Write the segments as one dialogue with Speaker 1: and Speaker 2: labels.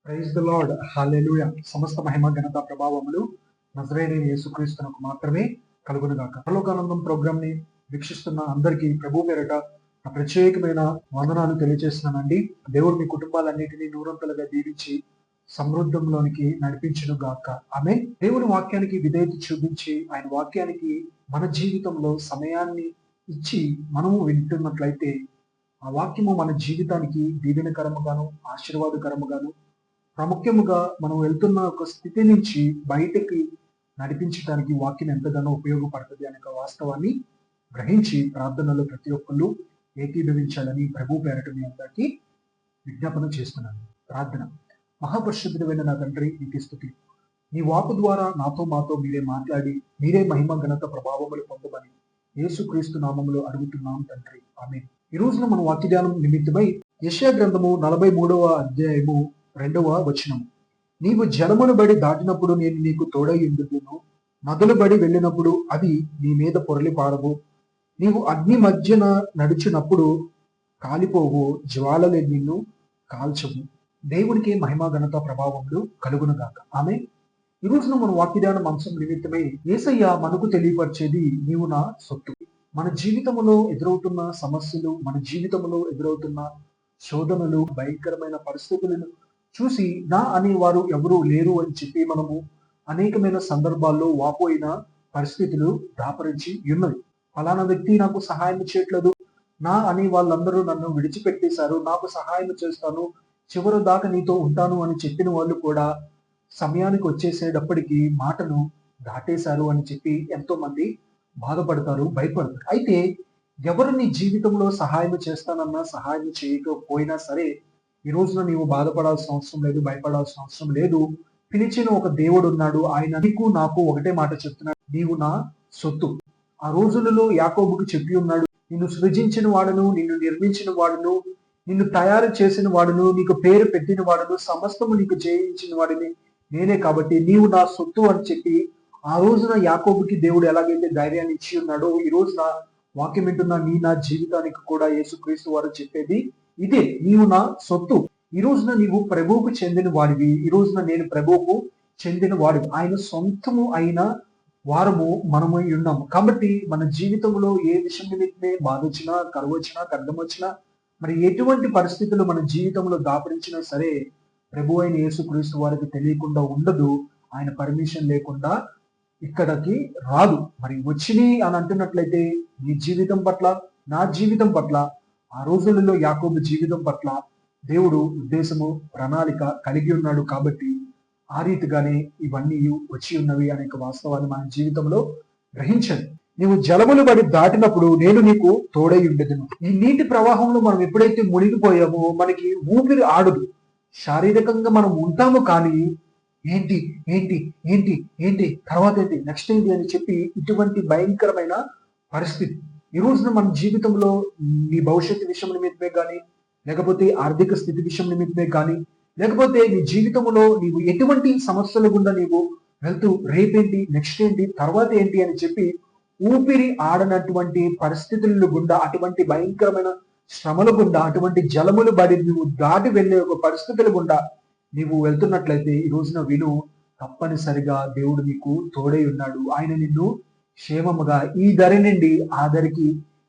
Speaker 1: Praise the lord, హల్లెలూయా. సమస్త మహిమ ఘనత ప్రభావములు నజరేయుడైన యేసుక్రీస్తునకు మాత్రమే కలుగునుగాక. పరలోకానందం ప్రోగ్రామ్ ని వీక్షిస్తున్న అందరికీ ప్రభు పేరట నా ప్రత్యేకమైన వందనాలు తెలియజేస్తున్నానండి. దేవుడు మీ కుటుంబాలన్నిటినీ నూరంతలుగా దీవించి సమృద్ధంలోనికి నడిపించును గాక. ఆమె దేవుని వాక్యానికి విధేయత చూపించి ఆయన వాక్యానికి మన జీవితంలో సమయాన్ని ఇచ్చి మనము వింటున్నట్లయితే ఆ వాక్యము మన జీవితానికి దీవెనకరముగాను ఆశీర్వాదకరముగాను ప్రాముఖ్యముగా మనం వెళ్తున్న ఒక స్థితి నుంచి బయటకి నడిపించడానికి వాక్యం ఎంతగానో ఉపయోగపడుతుంది అనే వాస్తవాన్ని గ్రహించి ప్రార్థనలో ప్రతి ఒక్కళ్ళు ఏకీభవించాలని ప్రభు పేరట మీ అందరికీ విజ్ఞాపన చేస్తున్నాను. ప్రార్థన. మహాపరిశుద్ధుడైన నా తండ్రి, నీకు స్తుతి. నీ వాకు ద్వారా నాతో మాతో మీరే మాట్లాడి మీరే మహిమ ఘనత ప్రభావములు పొందమని యేసుక్రీస్తు నామములో అడుగుతున్నాం తండ్రి. ఆమేన్. ఈ రోజున మన వాక్యధ్యానం నిమిత్తమై యెషయా గ్రంథము 43వ అధ్యాయము 2వ వచనం. నీవు జలమును బడి దాటినప్పుడు నేను నీకు తోడై ఉండుదును, నదులు బడి వెళ్ళినప్పుడు అవి నీ మీద పొరలి పారవు. నీవు అగ్ని మధ్యన నడిచినప్పుడు కాలిపోవు, జ్వాలలే నిన్ను కాల్చవు. దేవునికి మహిమా ఘనత ప్రభావములు కలుగునుగాక. ఆమె ఈ రోజున మన వాక్యధ్యానం అంశం నిమిత్తమై యేసయ్య మనకు తెలియపరిచేది నీవు నా సొత్తు. మన జీవితంలో ఎదురవుతున్న సమస్యలు, మన జీవితంలో ఎదురవుతున్న శోధనలు, భయంకరమైన పరిస్థితులను చూసి నా అనేవారు ఎవరూ లేరు అని చెప్పి మనము అనేకమైన సందర్భాల్లో వాపోయిన పరిస్థితులు దాపరించి ఉన్నవి. ఫలానా వ్యక్తి నాకు సహాయం చేయట్లేదు, నా అనే వాళ్ళందరూ నన్ను విడిచిపెట్టేశారు, నాకు సహాయం చేస్తాను, చివరి దాకా నీతో ఉంటాను అని చెప్పిన వాళ్ళు కూడా సమయానికి వచ్చేసేటప్పటికి మాటను దాటేశారు అని చెప్పి ఎంతో మంది బాధపడతారు, భయపడతారు. అయితే ఎవరు నీ జీవితంలో సహాయం చేస్తానన్నా సహాయం చేయకపోయినా సరే ఈ రోజున నీవు బాధపడాల్సిన అవసరం లేదు, భయపడాల్సిన అవసరం లేదు. పిలిచిన ఒక దేవుడు ఉన్నాడు. ఆయన నీకు నాకు ఒకటే మాట చెప్తున్నాడు, నీవు నా సొత్తు. ఆ రోజులలో యాకోబుకు చెప్పి ఉన్నాడు, నిన్ను సృజించిన వాడును, నిన్ను నిర్మించిన వాడును, నిన్ను తయారు చేసిన వాడును, నీకు పేరు పెట్టిన వాడును, సమస్తము నీకు జయించిన వాడిని నేనే, కాబట్టి నీవు నా సొత్తు అని చెప్పి ఆ రోజున యాకోబుకి దేవుడు ఎలాగైతే ధైర్యాన్ని ఇచ్చి ఉన్నాడో ఈ రోజున వాక్యం వింటున్న నా జీవితానికి కూడా యేసుక్రీస్తు వారు చెప్పేది ఇదే, నీవు నా సొత్తు. ఈ రోజున నీవు ప్రభువుకు చెందిన వాడివి. ఈ రోజున నేను ప్రభువుకు చెందిన వాడివి. ఆయన సొంతము అయిన వారము మనమై ఉన్నాము. కాబట్టి మన జీవితంలో ఏ విషయం నిమిత్తమే బాధ వచ్చినా, కరువు వచ్చినా, ఖడ్గం వచ్చినా, మరి ఎటువంటి పరిస్థితులు మన జీవితంలో దాపరించినా సరే ప్రభు అయిన యేసుక్రీస్తు వారికి తెలియకుండా ఉండదు. ఆయన పర్మిషన్ లేకుండా ఇక్కడికి రాదు. మరి వచ్చిని అని అంటున్నట్లయితే నీ జీవితం పట్ల, నా జీవితం పట్ల, ఆ రోజులలో యాకోబు జీవితం పట్ల దేవుడు ఉద్దేశము, ప్రణాళిక కలిగి ఉన్నాడు. కాబట్టి ఆ రీతిగానే ఇవన్నీ వచ్చి ఉన్నవి అనే వాస్తవాన్ని మన జీవితంలో గ్రహించండి. నీవు జలములు బడి దాటినప్పుడు నేను నీకు తోడై ఉండేదను. ఈ నీటి ప్రవాహంలో మనం ఎప్పుడైతే మునిగిపోయామో మనకి ఊపిరి ఆడదు. శారీరకంగా మనం ఉంటాము, కానీ ఏంటి ఏంటి ఏంటి ఏంటి తర్వాత ఏంటి నెక్స్ట్ ఏంటి అని చెప్పి ఇటువంటి భయంకరమైన పరిస్థితి ఈ రోజున మన జీవితంలో నీ భవిష్యత్తు విషయం నిమిత్తమే కానీ, లేకపోతే ఆర్థిక స్థితి విషయం నిమిత్తమే కానీ, లేకపోతే నీ జీవితంలో నీవు ఎటువంటి సమస్యల గుండా నీవు వెళ్తూ రేపేంటి, నెక్స్ట్ ఏంటి, తర్వాత ఏంటి అని చెప్పి ఊపిరి ఆడనటువంటి పరిస్థితుల గుండా, అటువంటి భయంకరమైన శ్రమల గుండా, అటువంటి జలములు బడి నువ్వు దాటి వెళ్ళే ఒక పరిస్థితుల గుండా నీవు వెళ్తున్నట్లయితే ఈ రోజున విను, తప్పనిసరిగా దేవుడు నీకు తోడై ఉన్నాడు. ఆయన నిన్ను క్షేమముగా ఈ దరి నుండి ఆ దరికి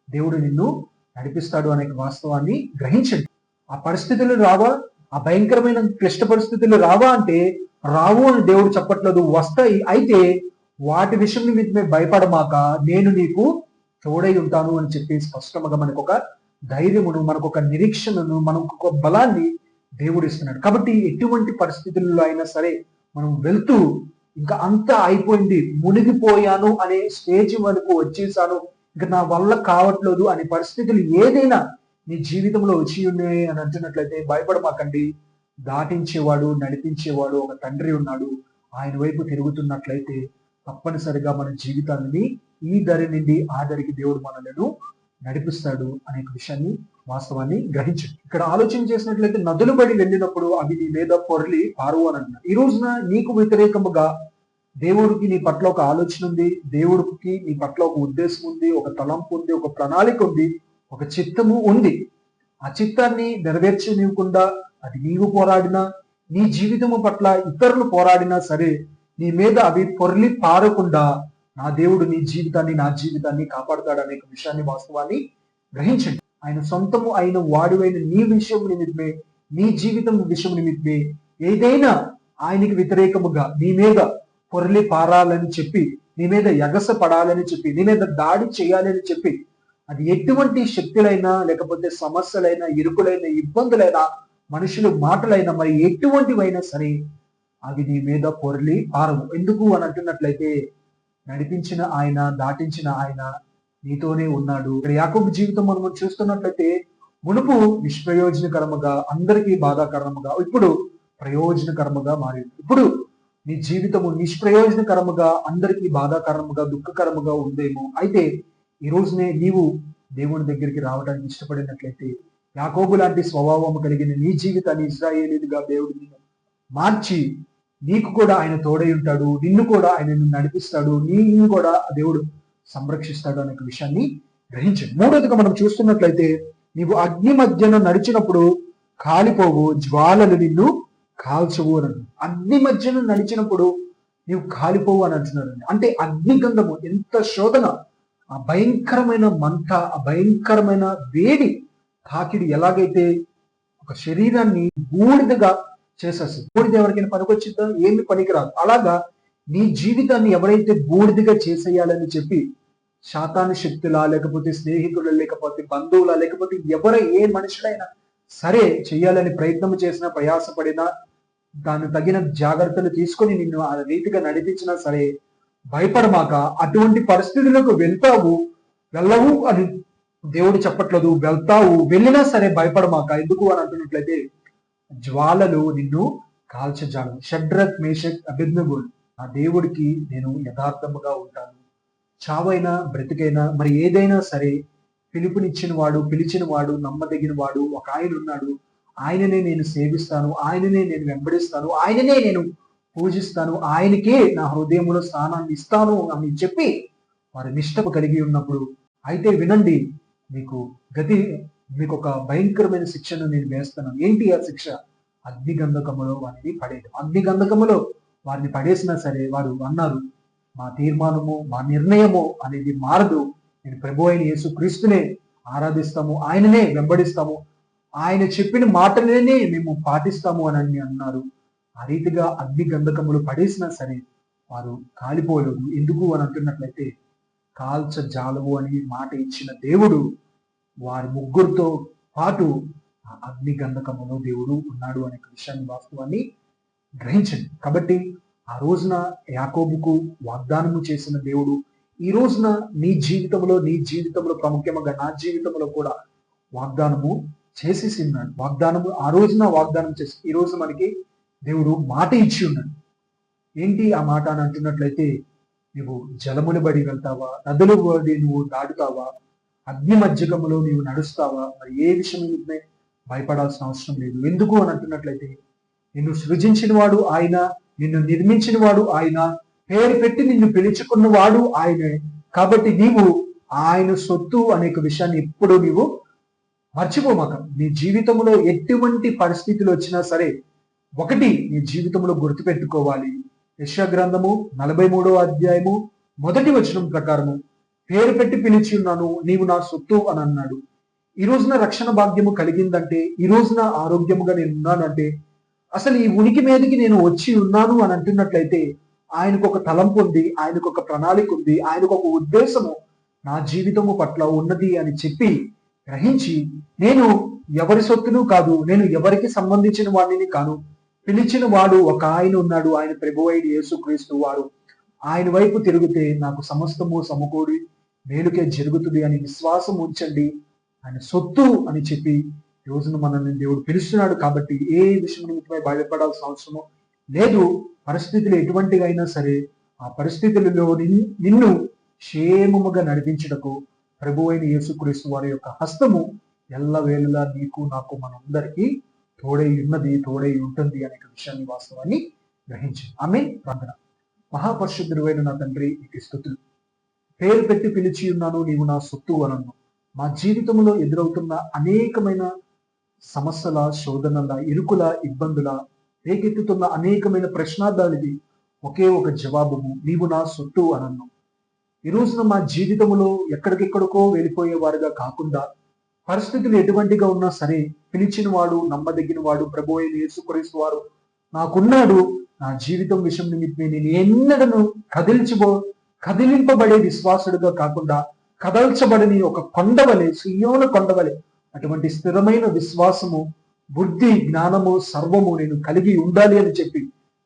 Speaker 1: దేవుడు నిన్ను నడిపిస్తాడు అనే వాస్తవాన్ని గ్రహించండి. ఆ పరిస్థితులు రావా, ఆ భయంకరమైన క్లిష్ట పరిస్థితులు రావా అంటే రావు అని దేవుడు చెప్పట్లేదు, వస్తాయి. అయితే వాటి విషయం నిమిత్తమే భయపడమాక, నేను నీకు తోడై ఉంటాను అని చెప్పి స్పష్టంగా మనకు ఒక ధైర్యమును, మనకు ఒక నిరీక్షణను, మనకు ఒక బలాన్ని దేవుడు ఇస్తున్నాడు. కాబట్టి ఎటువంటి పరిస్థితుల్లో అయినా సరే మనం వెళ్తూ ఇంకా అంతా అయిపోయింది, మునిగిపోయాను అనే స్టేజ్ వరకు వచ్చేసాను, ఇంకా నా వల్ల కావట్లేదు అనే పరిస్థితులు ఏదైనా నీ జీవితంలో వచ్చి ఉన్నాయి అని అంటున్నట్లయితే భయపడమాకండి. దాటించేవాడు, నడిపించేవాడు ఒక తండ్రి ఉన్నాడు. ఆయన వైపు తిరుగుతున్నట్లయితే తప్పనిసరిగా మన జీవితాన్ని ఈ దరి నుండి ఆ దరికి దేవుడు మనలను నడిపిస్తాడు అనే విషయాన్ని, వాస్తవాన్ని గ్రహించండి. ఇక్కడ ఆలోచన చేసినట్లయితే నదులు బడి వెళ్ళినప్పుడు అవి నీ మీద పొరలి పారు అని అంటున్నారు. ఈ రోజున నీకు వ్యతిరేకముగా దేవుడికి నీ పట్ల ఒక ఆలోచన ఉంది, దేవుడికి నీ పట్ల ఒక ఉద్దేశం ఉంది, ఒక తలంపు ఉంది, ఒక ప్రణాళిక ఉంది, ఒక చిత్తము ఉంది. ఆ చిత్తాన్ని నెరవేర్చనివ్వకుండా అది నీవు పోరాడినా, నీ జీవితము పట్ల ఇతరులు పోరాడినా సరే నీ మీద అవి పొర్లి పారకుండా నా దేవుడు నీ జీవితాన్ని, నా జీవితాన్ని కాపాడుతాడు అనే విషయాన్ని, వాస్తవాన్ని గ్రహించండి. ఆయన సొంతము అయిన వాడివైన నీ విషయం నిమిత్తమే, నీ జీవితం విషయం నిమిత్తమే ఏదైనా ఆయనకి వ్యతిరేకముగా నీ మీద పొరలి పారాలని చెప్పి, నీ మీద ఎగస పడాలని చెప్పి, నీ మీద దాడి చేయాలని చెప్పి, అది ఎటువంటి శక్తులైనా, లేకపోతే సమస్యలైనా, ఇరుకులైన ఇబ్బందులైనా, మనుషులు మాటలైనా, మరి ఎటువంటివైనా సరే అవి నీ మీద పొరలి పారవు. ఎందుకు అని అంటున్నట్లయితే, నడిపించిన ఆయన, దాటించిన ఆయన నీతోనే ఉన్నాడు. ఇక్కడ యాకోబు జీవితం మనం చూస్తున్నట్లయితే మునుపు నిష్ప్రయోజనకరముగా, అందరికీ బాధాకరముగా, ఇప్పుడు ప్రయోజనకరముగా మారింది. ఇప్పుడు నీ జీవితము నిష్ప్రయోజనకరముగా, అందరికీ బాధాకరముగా, దుఃఖకరముగా ఉందేమో. అయితే ఈ రోజునే నీవు దేవుని దగ్గరికి రావడానికి ఇష్టపడినట్లయితే, యాకోబు లాంటి స్వభావము కలిగిన నీ జీవితాన్ని ఇశ్రాయేలీయుడిగా దేవుడు నిన్ను మార్చి, నీకు కూడా ఆయన తోడై ఉంటాడు, నిన్ను కూడా ఆయన నడిపిస్తాడు, నిన్ను కూడా దేవుడు సంరక్షిస్తాడు అనే విషయాన్ని గ్రహించండి. మూడోదిగా మనం చూస్తున్నట్లయితే, నీవు అగ్ని మధ్యన నడిచినప్పుడు కాలిపోవు, జ్వాలలు నిన్ను కాల్చవు అని అంటున్నాడు. అగ్ని మధ్యన నడిచినప్పుడు నీవు కాలిపోవు అని అంటున్నాడు. అంటే అగ్నిగంధము, ఎంత శోధన, ఆ భయంకరమైన మంట, ఆ భయంకరమైన వేడి తాకిడి ఎలాగైతే ఒక శరీరాన్ని బూడిదగా చేసేస్తుంది. బూడిద ఎవరికైనా పనికొచ్చిందో? ఏమి పనికిరాదు. అలాగా నీ జీవితాన్ని ఎవరైతే బూడిదగా చేసేయాలని చెప్పి శాతాను శక్తులా, లేకపోతే స్నేహితుల, లేకపోతే బంధువుల, లేకపోతే ఏ మనుషులైనా సరే చేయాలని ప్రయత్నం చేసినా, ప్రయాసపడినా, దాన్ని తగిన జాగ్రత్తలు తీసుకొని నిన్ను ఆ రీతిగా నడిపించినా సరే భయపడమాక. అటువంటి పరిస్థితులకు వెళ్ళవు అని దేవుడు చెప్పట్లేదు, వెళ్తావు, వెళ్ళినా సరే భయపడమాక. ఎందుకు అని అంటున్నట్లయితే, జ్వాలలు నిన్ను కాల్చజాలవు. షడ్రక్, మేషక్, అబేద్నెగోలు, ఆ దేవుడికి నేను యథార్థముగా ఉంటాను. చావైనా బ్రతికైనా మరి ఏదైనా సరే పిలుపునిచ్చిన వాడు, పిలిచిన వాడు, నమ్మదగిన వాడు ఒక ఆయన ఉన్నాడు. ఆయననే నేను సేవిస్తాను, ఆయననే నేను వెంబడిస్తాను, ఆయననే నేను పూజిస్తాను, ఆయనకే నా హృదయంలో స్థానాన్ని ఇస్తాను అని చెప్పి వారి నిష్ఠకు కలిగి ఉన్నప్పుడు, అయితే వినండి, మీకు ఒక భయంకరమైన శిక్షను నేను వేస్తాను. ఏంటి ఆ శిక్ష? అగ్నిగంధకములో వారిని పడేయడం. అగ్నిగంధకములో వారిని పడేసినా సరే వారు అన్నారు, మా తీర్మానము, మా నిర్ణయము అనేది మారదు. నేను ప్రభు అయిన యేసుక్రీస్తునే ఆరాధిస్తాము, ఆయననే వెంబడిస్తాము, ఆయన చెప్పిన మాటలనే మేము పాటిస్తాము అని అన్నారు. ఆ రీతిగా అగ్ని గంధకములు పడేసినా సరే వారు కాలిపోలేదు. ఎందుకు అని అంటున్నట్లయితే, కాల్చ జాలవు అని మాట ఇచ్చిన దేవుడు వారి ముగ్గురితో పాటు ఆ అగ్ని గంధకములో దేవుడు ఉన్నాడు అనే విషయాన్ని, వాస్తవాన్ని గ్రహించండి. కాబట్టి ఆ రోజున యాకోబుకు వాగ్దానము చేసిన దేవుడు ఈ రోజున నీ జీవితంలో ప్రాముఖ్యంగా నా జీవితంలో కూడా వాగ్దానము చేసేసి ఉన్నాడు. వాగ్దానము ఆ రోజున వాగ్దానం చేసి ఈ రోజు మనకి దేవుడు మాట ఇచ్చి ఉన్నాడు. ఏంటి ఆ మాట అని అంటున్నట్లయితే, నువ్వు జలములు బడి వెళ్తావా, నదులు బడి నువ్వు దాటుతావా, అగ్ని మధ్యగములో నీవు నడుస్తావా, మరి ఏ విషయం మీదనే భయపడాల్సిన అవసరం లేదు. ఎందుకు అని అంటున్నట్లయితే, నిన్ను సృజించిన వాడు ఆయన, నిన్ను నిర్మించిన వాడు ఆయన, పేరు పెట్టి నిన్ను పిలుచుకున్నవాడు ఆయనే. కాబట్టి నీవు ఆయన సొత్తు అనే విషయాన్ని ఎప్పుడు నీవు మర్చిపోమాక. నీ జీవితంలో ఎటువంటి పరిస్థితులు వచ్చినా సరే ఒకటి నీ జీవితంలో గుర్తుపెట్టుకోవాలి. యెషయా గ్రంథము 43వ అధ్యాయము 1వ వచనం ప్రకారము, పేరు పెట్టి పిలిచి ఉన్నాను, నీవు నా సొత్తు అని అన్నాడు. ఈ రోజున రక్షణ భాగ్యము కలిగిందంటే, ఈ రోజున ఆరోగ్యముగా నేను ఉన్నానంటే, అసలు ఈ ఉనికి మీదకి నేను వచ్చి ఉన్నాను అని అంటున్నట్లయితే, ఆయనకు ఒక తలంపు ఉంది, ఆయనకు ఒక ప్రణాళిక ఉంది, ఆయనకు ఒక ఉద్దేశము నా జీవితము పట్ల ఉన్నది అని చెప్పి గ్రహించి, నేను ఎవరి సొత్తును కాదు, నేను ఎవరికి సంబంధించిన వాడిని కాను, పిలిచిన వాడు ఒక ఆయన ఉన్నాడు, ఆయన ప్రభువైన యేసుక్రీస్తు వారు. ఆయన వైపు తిరిగితే నాకు సమస్తము సమకూడి మేలుకే జరుగుతుంది అని విశ్వాసం ఉంచండి. ఆయన సొత్తు అని చెప్పి ఈ రోజున మనల్ని దేవుడు పిలుస్తున్నాడు. కాబట్టి ఏ విషయం నిమిత్తమై భయపడాల్సిన అవసరము లేదు. పరిస్థితులు ఎటువంటివి అయినా సరే ఆ పరిస్థితులలో నిన్ను క్షేమముగా నడిపించుటకు ప్రభువైన యేసుక్రీస్తు వారి యొక్క హస్తము ఎల్లవేళలా నీకు, నాకు, మనందరికీ తోడై ఉన్నది, తోడై ఉంటుంది అనే విషయాన్ని, వాస్తవాన్ని గ్రహించింది. ఆమేన్. ప్రార్థన. మహాపరిశుద్ధుడైన నా తండ్రి, నీకు స్తుతులు. పేరు పెట్టి పిలిచి ఉన్నాను, నీవు నా సొత్తు అనను. మా జీవితంలో ఎదురవుతున్న అనేకమైన సమస్యల, శోధనల, ఇరుకుల, ఇబ్బందుల, రేకెత్తుతున్న అనేకమైన ప్రశ్నార్థాలకి ఒకే ఒక జవాబు, నీవు నా సొత్తు అనన్ను. ఈ రోజున మా జీవితంలో ఎక్కడికెక్కడికో వెళ్ళిపోయే వారుగా కాకుండా, పరిస్థితులు ఎటువంటిగా ఉన్నా సరే పిలిచిన వాడు, నమ్మదగిన వాడు ప్రభు అయిన యేసుక్రీస్తు వారు నాకున్నాడు. నా జీవితం విషయం నిమిత్తమే నేను ఎన్నడను కదిలింపబడే విశ్వాసుడుగా కాకుండా, కదల్చబడని ఒక కొండవలే, సియోను కొండవలే అటువంటి స్థిరమైన విశ్వాసము, బుద్ధి, జ్ఞానము సర్వము నేను కలిగి ఉండాలి అని చెప్పి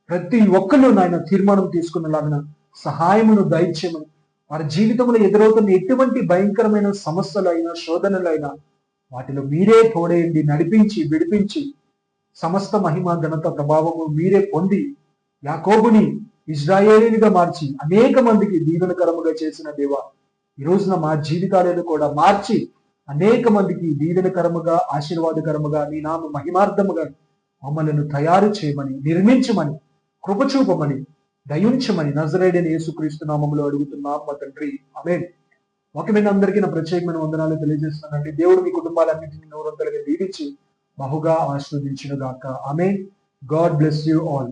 Speaker 1: ప్రతి ఒక్కరు నాయన తీర్మానం తీసుకునేలాగిన సహాయమును దయచేయమని, వారి జీవితంలో ఎదురవుతున్న ఎటువంటి భయంకరమైన సమస్యలైనా శోధనలైనా వాటిలో మీరే తోడేయండి, నడిపించి విడిపించి సమస్త మహిమ ఘనత ప్రభావము మీరే పొంది యాకోబుని ఇజ్రాయేలీనిగా మార్చి అనేక మందికి దీవెనకరముగా చేసిన దేవ, ఈ రోజున మా జీవితాలను కూడా మార్చి అనేక మందికి దీవెనకరముగా ఆశీర్వాదకరముగా నీ నామ మహిమార్థముగా మమ్మలను తయారు చేయమని, నిర్మించమని, కృపచూపమని, దయించమని నజరేయుడైన యేసుక్రీస్తు నామములో అడుగుతున్నాం మా తండ్రి, ఆమేన్. వాక్యమైన అందరికీ నా ప్రత్యేకమైన వందనాలు తెలియజేస్తున్నానండి. దేవుడు మీ కుటుంబాలన్నింటినీ నూరంతలుగా దీవించి బహుగా ఆశీర్వదించును గాక. Amen. God bless you all.